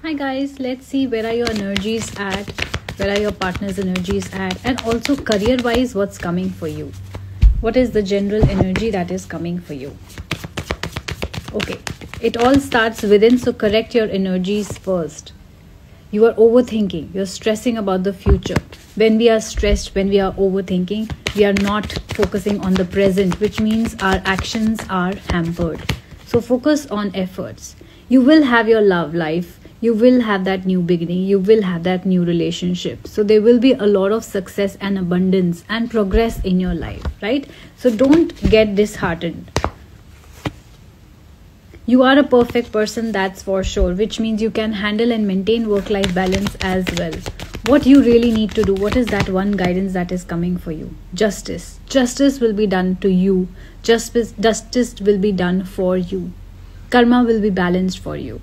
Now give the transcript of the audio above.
Hi guys, let's see where are your energies at, where are your partner's energies at, and also career wise, what's coming for you. What is the general energy that is coming for you? Okay, it all starts within, so correct your energies first. You are overthinking, you're stressing about the future. When we are stressed, when we are overthinking, we are not focusing on the present, which means our actions are hampered. So focus on efforts. You will have your love life, you will have that new beginning, you will have that new relationship. So there will be a lot of success and abundance and progress in your life, right? So don't get disheartened. You are a perfect person, that's for sure, which means you can handle and maintain work-life balance as well. What you really need to do, what is that one guidance that is coming for you? Justice. Justice will be done to you. Justice will be done for you. Karma will be balanced for you.